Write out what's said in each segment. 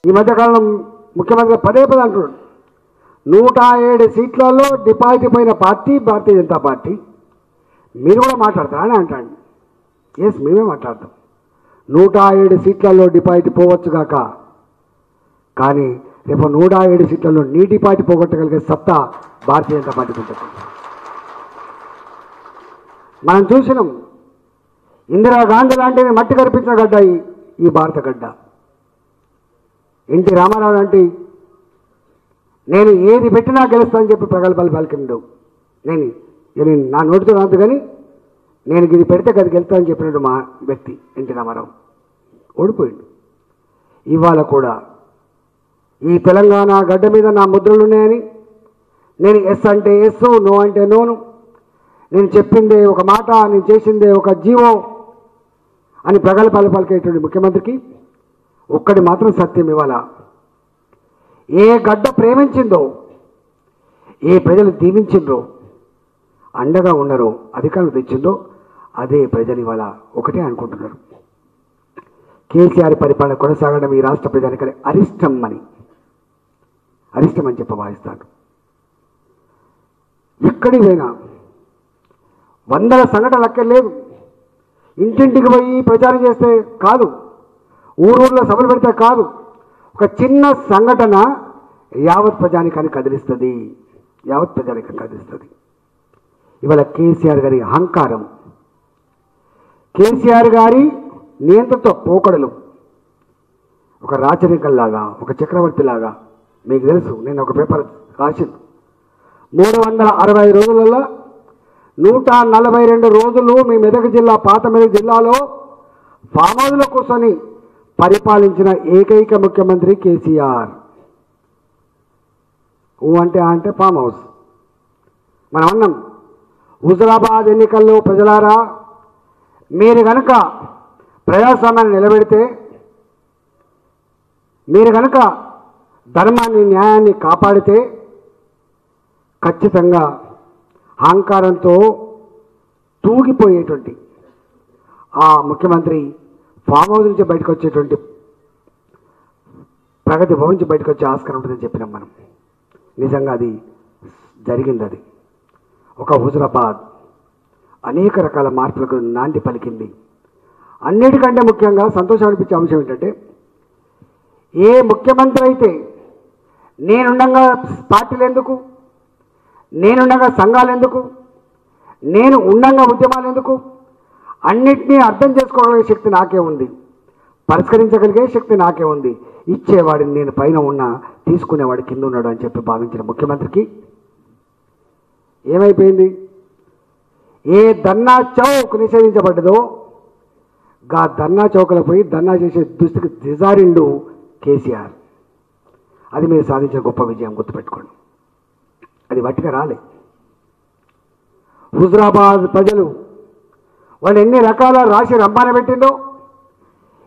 ఈ మధ్యకాలం ముఖ్యమంత్రి పదే పదే అంటున్నాడు 107 సీట్లలో డిపాజిట్ పోయిన పార్టీ భారతీయ జనతా పార్టీ. మీరు కూడా మాట్లాడతారా అని అంటాడు. ఎస్, మేమే మాట్లాడతాం. 107 సీట్లలో డిపాజిట్ పోవచ్చుగాక, కానీ రేపు 107 సీట్లలో నీ డిపాజిట్ పోగొట్టగలిగే సత్తా భారతీయ జనతా పార్టీకి ఉంటుంది. మనం చూసినాం, ఇందిరాగాంధీ లాంటివి మట్టి కనిపించిన గడ్డ ఈ భారత గడ్డ. ఎన్టీ రామారావు లాంటి నేను ఏది పెట్టినా గెలుస్తానని చెప్పి ప్రగల్భాలు పలికిండు. నేను నా నోటితో రాదు, కానీ నేను ఇది పెడితే గది గెలుస్తానని చెప్పినట్టు మా వ్యక్తి ఎన్టీ రామారావు ఓడిపోయిండు. ఇవాళ కూడా ఈ తెలంగాణ గడ్డ మీద నా ముద్రలు ఉన్నాయని, నేను ఎస్ అంటే ఎస్, నో అంటే నోను, నేను చెప్పిందే ఒక మాట, నేను చేసిందే ఒక జీవో అని ప్రగల్భాలు పలికేటువంటి ముఖ్యమంత్రికి ఒక్కడి మాత్రం సత్యం, ఇవాళ ఏ గడ్డ ప్రేమించిందో, ఏ ప్రజలు దీవించిండ్రో, అండగా ఉన్నారో, అధికారులు తెచ్చిందో అదే ప్రజలు ఇవాళ ఒకటే అనుకుంటున్నారు. కేసీఆర్ పరిపాలన కొనసాగడం ఈ రాష్ట్ర ప్రజానికి అరిష్టం అని చెప్పి భావిస్తాను. ఎక్కడికి పోయినా వందల సంఘటనలు లెక్కలేదు. ఇంటింటికి పోయి ప్రచారం చేస్తే కాదు, ఊరూర్లో సభలు పెడితే కాదు, ఒక చిన్న సంఘటన యావత్ ప్రజానికాన్ని కదిలిస్తుంది. ఇవాళ కేసీఆర్ గారి అహంకారం, కేసీఆర్ గారి నియంత్రణతో పోకడలు ఒక రాచరికంలాగా, ఒక చక్రవర్తిలాగా. మీకు తెలుసు, నేను ఒక పేపర్ రాసింది, 365 రోజులలో 142 రోజులు మీ మెదక్ జిల్లా, పాత మెదక్ జిల్లాలో ఫామ్ హౌస్లో కూర్చొని పరిపాలించిన ఏకైక ముఖ్యమంత్రి కేసీఆర్. అంటే ఫామ్ హౌస్. మనం అన్నాం, హుజరాబాద్ ఎన్నికల్లో ప్రజలారా, మీరు కనుక ప్రజాస్వామ్యాన్ని నిలబెడితే, మీరు కనుక ధర్మాన్ని, న్యాయాన్ని కాపాడితే, ఖచ్చితంగా అహంకారంతో తూగిపోయేటువంటి ఆ ముఖ్యమంత్రి ఫామ్ హౌస్ నుంచి బయటకు వచ్చేటువంటి, ప్రగతి భవన్ నుంచి బయటకు వచ్చే ఆస్కారం ఉంటుందని చెప్పినాం మనం. నిజంగా అది జరిగింది. అది ఒక హుజరాబాద్ అనేక రకాల మార్పులకు నాంది పలికింది. అన్నిటికంటే ముఖ్యంగా సంతోషం అనిపించే అంశం ఏంటంటే, ఏ ముఖ్యమంత్రి అయితే నేనుండగా పార్టీలు ఎందుకు, నేనుండగా సంఘాలు ఎందుకు, నేను ఉండగా ఉద్యమాలు ఎందుకు, అన్నిటినీ అర్థం చేసుకోగలిగే శక్తి నాకే ఉంది, పరిష్కరించగలిగే శక్తి నాకే ఉంది, ఇచ్చేవాడిని నేను పైన ఉన్నా, తీసుకునేవాడు కింద ఉన్నాడు అని చెప్పి భావించిన ముఖ్యమంత్రికి ఏమైపోయింది? ఏ ధర్నా చౌక్ నిషేధించబడ్డదో గా ధర్నా చౌకలో పోయి ధర్నా చేసే దుస్థితికి దిజారిండు కేసీఆర్. అది మీరు సాధించిన గొప్ప విజయం, గుర్తుపెట్టుకోండి. అది వట్టిగా రాలే. హుజరాబాద్ ప్రజలు వాళ్ళు ఎన్ని రకాల రాశి రంపాన పెట్టిందో,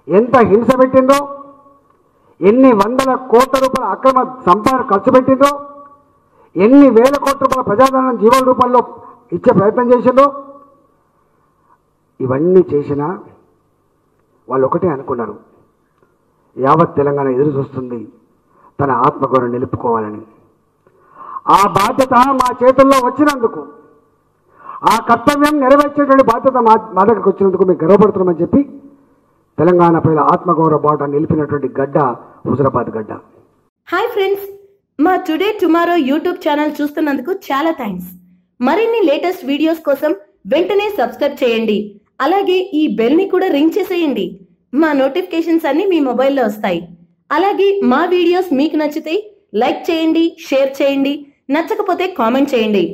ఎంత హింస పెట్టిందో, ఎన్ని వందల కోట్ల రూపాయల అక్రమ సంపాదన ఖర్చు పెట్టిందో, ఎన్ని వేల కోట్ల రూపాయల ప్రజాధనం జీవన రూపంలో ఇచ్చే ప్రయత్నం చేసిందో, ఇవన్నీ చేసినా వాళ్ళు ఒకటే అనుకున్నారు, యావత్ తెలంగాణ ఎదురు చూస్తుంది తన ఆత్మగౌరవం నిలుపుకోవాలని. ఆ బాధ్యత మా చేతుల్లో వచ్చినందుకు, ఆ కర్తవ్యం నెరవేర్చేటువంటి బాధ్యత మా దగ్గరకు వచ్చినందుకు మేము గర్వపడుతున్నామని చెప్పి తెలంగాణ ప్రజల ఆత్మగౌరవ బాట నిలిపినటువంటి గడ్డ హుజరాబాద్ గడ్డ. హాయ్ ఫ్రెండ్స్, మా టుడే టుమారో యూట్యూబ్ ఛానల్ చూస్తున్నందుకు చాలా థ్యాంక్స్. మరిన్ని లేటెస్ట్ వీడియోస్ కోసం వెంటనే సబ్స్క్రైబ్ చేయండి. అలాగే ఈ బెల్ ని కూడా రింగ్ చేసేయండి. మా నోటిఫికేషన్స్ అన్ని మీ మొబైల్లో వస్తాయి. అలాగే మా వీడియోస్ మీకు నచ్చితే లైక్ చేయండి, షేర్ చేయండి, నచ్చకపోతే కామెంట్ చేయండి.